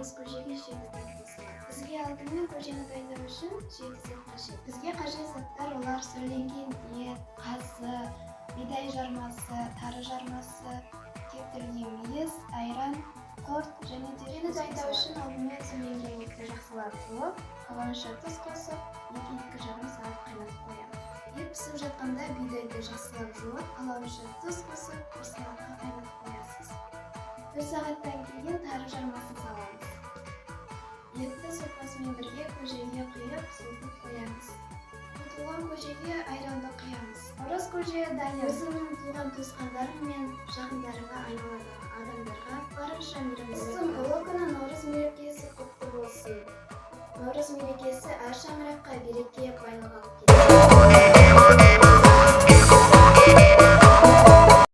Наурыз көжеге 7 зат қосылады. Бізге алдымен көжені дайындау үшін 7 зат қажет. Бізге қажет заттар олар сүрленген ет, қасы, бидай жармасы, тары жармасы, кептірілген мейіз, айран, құрт және көжені дайындау үшін алдымен сүрленген етті жақсылап жуып, қалғанша тұз қосып, 2-2,5 сағат қайнатып қоямыз. Ет пісіп жатқанда бидайды жақсылап жуып, қалғанша тұз қосып, 1 сағатқа қайнатып қоясыз. 1 сағаттан кейін тары жармасын саламыз. Етті сорпасымен бірге көжеге құйып, суытып қоямыз. Ұтылған көжеге айранды құямыз. Наурыз көже дайын. Өзіңнің туған туысқандарың мен жақындарыңа айналадағы адамдарға барынша мейірімділік. Ұлы күні Наурыз мерекесі құтты болсын. Наурыз мерекесі әр шаңыраққа береке, байлық